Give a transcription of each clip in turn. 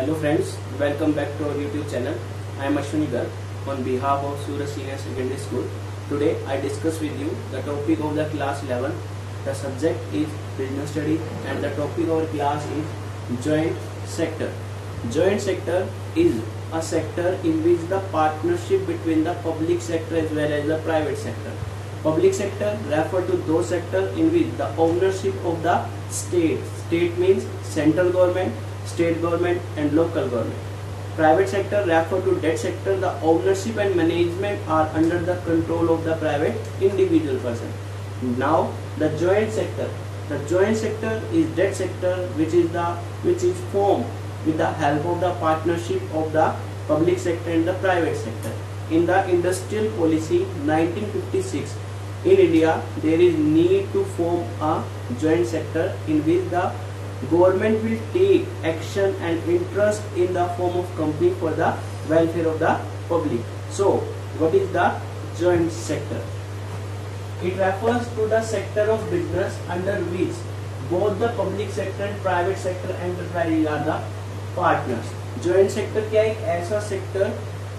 Hello friends, welcome back to our YouTube channel. I am Ashwini Garg on behalf of Suraj Senior Secondary School. Today I discuss with you the topic of the class 11. The subject is business studies and the topic of our class is joint sector. Joint sector is a sector in which the partnership between the public sector as well as the private sector. Public sector refer to those sectors in which the ownership of the state means central government, state government and local government. Private sector refer to that sector the ownership and management are under the control of the private individual person. Now the joint sector. The joint sector is that sector which is formed with the help of the partnership of the public sector and the private sector. In the industrial policy 1956 in India, there is need to form a joint sector in which the government will take action and interest in the form of company for the welfare of the public. So, what is the joint sector? It refers to the sector of business under which both the public sector and private sector enterprises are the partners. Joint sector क्या है? एक ऐसा sector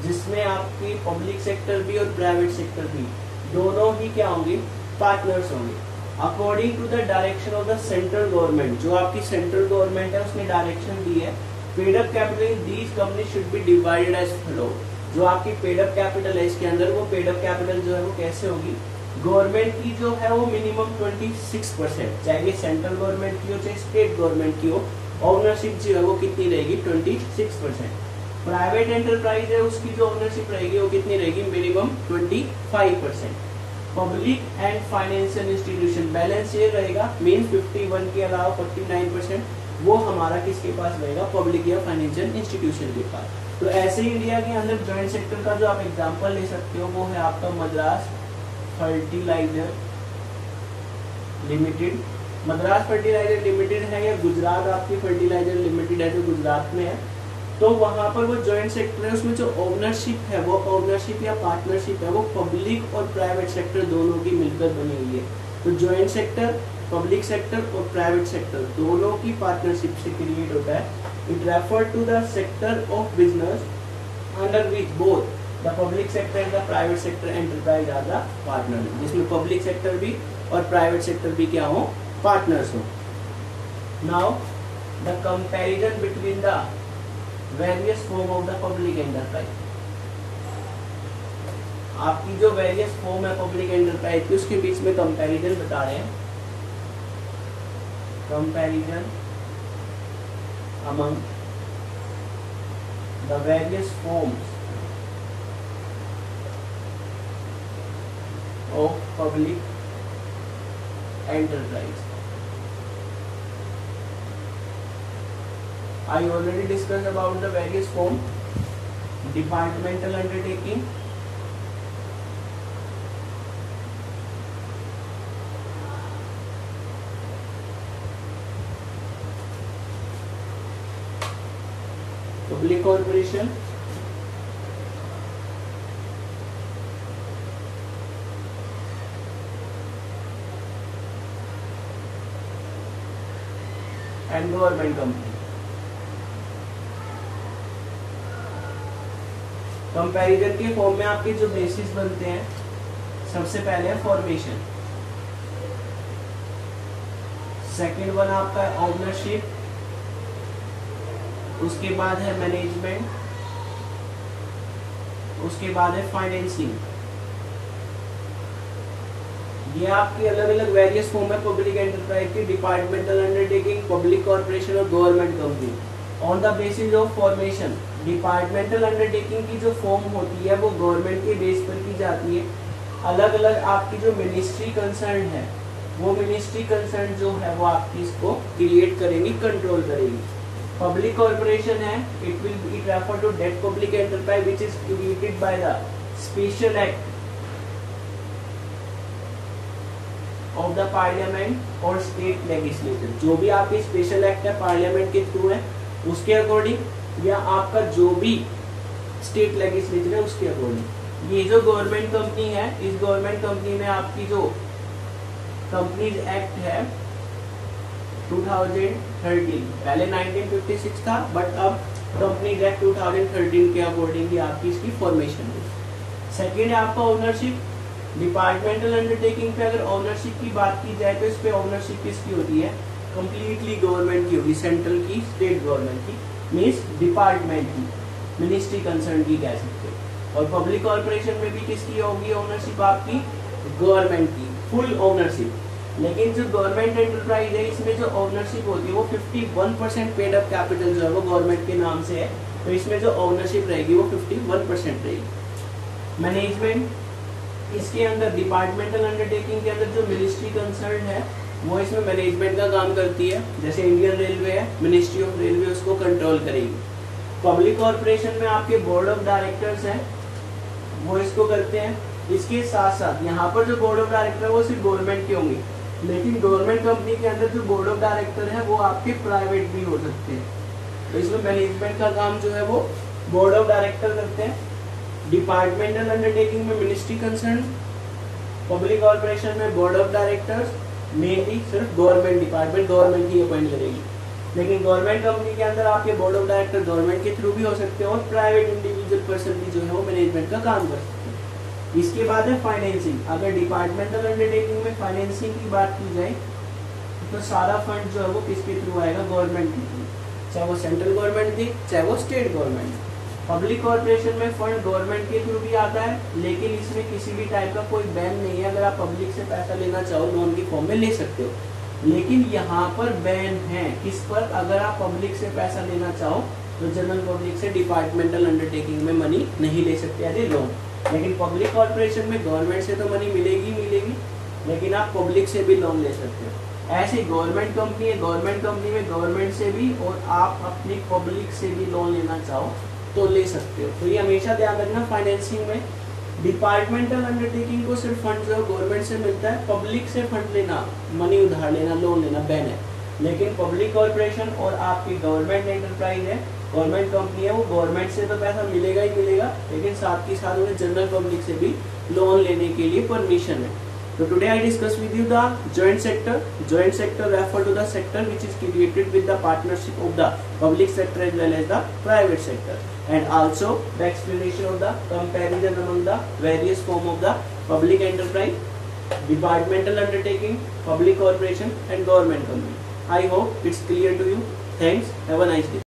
जिसमें आपकी public sector भी और private sector भी दोनों ही क्या होंगे? पार्टनर्स होंगे. According to the direction of the central government, जो आपकी सेंट्रल गवर्नमेंट है उसने डायरेक्शन दी है. Paid up capital in these company should be divided as follow. जो आपकी पेड अप कैपिटल है इसके अंदर वो पेड अप कैपिटल जो है वो कैसे होगी? गवर्नमेंट की जो है वो मिनिमम 26%, चाहे ये सेंट्रल गवर्नमेंट की हो चाहे स्टेट गवर्नमेंट की हो, ओनरशिप जो है वो कितनी रहेगी? 26%. प्राइवेट एंटरप्राइज है उसकी जो ओनरशिप रहेगी वो कितनी रहेगी? Minimum 25%. Public and financial institution balance share रहेगा, मीन 51 के अलावा 49% वो हमारा किसके पास रहेगा? पब्लिक या फाइनेंशियल इंस्टीट्यूशन के पास. तो ऐसे ही इंडिया के अंदर जॉइंट सेक्टर का जो आप एग्जांपल ले सकते हो वो है आपका Madras fertilizer limited. Madras fertilizer limited है या गुजरात आपकी फर्टिलाइजर लिमिटेड है जो गुजरात में है. तो वहां पर वो जॉइंट सेक्टर है, उसमें जो ओनरशिप है वो ओनरशिप या पार्टनरशिप है वो पब्लिक और प्राइवेट सेक्टर दोनों की मिलकर बनी हुई है. तो जॉइंट सेक्टर पब्लिक सेक्टर और प्राइवेट सेक्टर दोनों की पार्टनरशिप से क्रिएट होता है. It refer to the sector of business under which both the public sector and the private sector enterprise are the partner, जिसमें पब्लिक सेक्टर भी और private sector भी क्या हो? पार्टनर्स हो. Now the comparison between the various form of the public enterprise. आपकी जो various form है पब्लिक एंटरप्राइज की उसके बीच में कंपैरिजन बता रहे हैं. Comparison among the various forms of public enterprise. I already discussed about the various form. Departmental undertaking, public corporation, and government company. Comparison के फॉर्म में आपके जो बेसिस बनते हैं, सबसे पहले है फॉर्मेशन, सेकंड वन आपका ओनरशिप, उसके बाद है मैनेजमेंट, उसके बाद है फाइनेंसिंग. ये आपकी अलग अलग वेरियस फॉर्म है पब्लिक एंटरप्राइज की. डिपार्टमेंटल अंडरटेकिंग, पब्लिक कॉर्पोरेशन और government company. On the basis of formation, departmental undertaking की जो फॉर्म होती है वो गवर्नमेंट के बेस पर की जाती है. अलग अलग आपकी जो मिनिस्ट्री कंसर्न है वो मिनिस्ट्री कंसर्न जो है वो आपकी इसको क्रिएट करेंगी, कंट्रोल करेगी. पब्लिक कॉर्पोरेशन है, it refer to that public enterprise which is created by the special act of the parliament और स्टेट लेजिस्लेचर. जो भी आपकी स्पेशल एक्ट है पार्लियामेंट के थ्रू है उसके अकॉर्डिंग या आपका जो भी स्टेट लेजिस्लेचर है उसके अकॉर्डिंग. ये जो गवर्नमेंट कंपनी है, इस गवर्नमेंट कंपनी में आपकी जो कंपनीज एक्ट है 2013, पहले 1956 था बट अब कंपनीज एक्ट 2013 के अकॉर्डिंग आपकी इसकी फॉर्मेशन हुई। सेकेंड है आपका ओनरशिप। डिपार्टमेंटल अंडरटेकिंग पे अगर ओनरशिप की बात की जाए तो इस पे ओनरशिप किसकी होती है, कंप्लीटली गवर्नमेंट की होगी, सेंट्रल की, स्टेट गवर्नमेंट की, मीन्स डिपार्टमेंट की, मिनिस्ट्री कंसर्न की कह सकते हो। और पब्लिक कॉर्पोरेशन में भी किसकी होगी ओनरशिप आपकी, गवर्नमेंट की, फुल ओनरशिप। लेकिन जो गवर्नमेंट एंटरप्राइज है इसमें जो ओनरशिप होती है वो 51% पेड अप कैपिटल जो है वो गवर्नमेंट के नाम से है, तो इसमें जो ओनरशिप रहेगी वो 51% रहेगी। मैनेजमेंट, इसके अंदर डिपार्टमेंटल अंडरटेकिंग के अंदर जो मिनिस्ट्री कंसर्न है वो इसमें मैनेजमेंट का काम करती है। जैसे इंडियन रेलवे है, मिनिस्ट्री ऑफ रेलवे उसको कंट्रोल करेगी। पब्लिक कॉर्पोरेशन में आपके बोर्ड ऑफ डायरेक्टर्स हैं, वो इसको करते हैं। इसके साथ साथ यहाँ पर जो बोर्ड ऑफ डायरेक्टर है वो सिर्फ गवर्नमेंट के होंगे, लेकिन गवर्नमेंट कंपनी के अंदर जो बोर्ड ऑफ डायरेक्टर है वो आपके प्राइवेट भी हो सकते हैं। तो इसमें मैनेजमेंट का काम जो है वो बोर्ड ऑफ डायरेक्टर करते हैं। डिपार्टमेंटल अंडरटेकिंग में मिनिस्ट्री कंसर्न, पब्लिक कॉर्पोरेशन में बोर्ड ऑफ डायरेक्टर्स, मेनली सिर्फ गवर्नमेंट डिपार्टमेंट गवर्नमेंट ही अपॉइंट करेगी। लेकिन गवर्नमेंट कंपनी के अंदर आपके बोर्ड ऑफ डायरेक्टर गवर्नमेंट के थ्रू भी हो सकते हैं और प्राइवेट इंडिविजुअल पर्सन भी जो है वो मैनेजमेंट का काम कर सकते हैं। इसके बाद है फाइनेंसिंग। अगर डिपार्टमेंटल अंडरटेकिंग में फाइनेंसिंग की बात की जाए तो सारा फंड जो है वो किसके थ्रू आएगा, गवर्नमेंट के थ्रू, चाहे वो सेंट्रल गवर्नमेंट थी चाहे वो स्टेट गवर्नमेंट। पब्लिक कॉर्पोरेशन में फंड गवर्नमेंट के थ्रू भी आता है, लेकिन इसमें किसी भी टाइप का कोई बैन नहीं है। अगर आप पब्लिक से पैसा लेना चाहो लोन की फॉर्म में ले सकते हो, लेकिन यहाँ पर बैन है किस पर, अगर आप पब्लिक से पैसा लेना चाहो तो जनरल पब्लिक से डिपार्टमेंटल अंडरटेकिंग में मनी नहीं ले सकते एज ए लोन। लेकिन पब्लिक कॉर्पोरेशन में गवर्नमेंट से तो मनी मिलेगी, लेकिन आप पब्लिक से भी लोन ले सकते हो। ऐसे गवर्नमेंट कंपनी है, गवर्नमेंट कंपनी में गवर्नमेंट से भी और आप अपनी पब्लिक से भी लोन लेना चाहो तो ले सकते हो। तो ये हमेशा ध्यान रखना, फाइनेंसिंग में डिपार्टमेंटल अंडरटेकिंग को सिर्फ फंड जो गवर्नमेंट से मिलता है, पब्लिक से फंड लेना, मनी उधार लेना, लोन लेना बैन है। लेकिन पब्लिक कॉर्पोरेशन और आपकी गवर्नमेंट एंटरप्राइज है, गवर्नमेंट कंपनी है, वो गवर्नमेंट से तो पैसा मिलेगा ही मिलेगा, लेकिन साथ ही साथ उन्हें जनरल पब्लिक से भी लोन लेने के लिए परमिशन है। So today I discuss with you the joint sector. Joint sector refer to the sector which is created with the partnership of the public sector as well as the private sector, and also the explanation of the comparison among the various form of the public enterprise, departmental undertaking, public corporation and government company. I hope it's clear to you. Thanks. Have a nice day.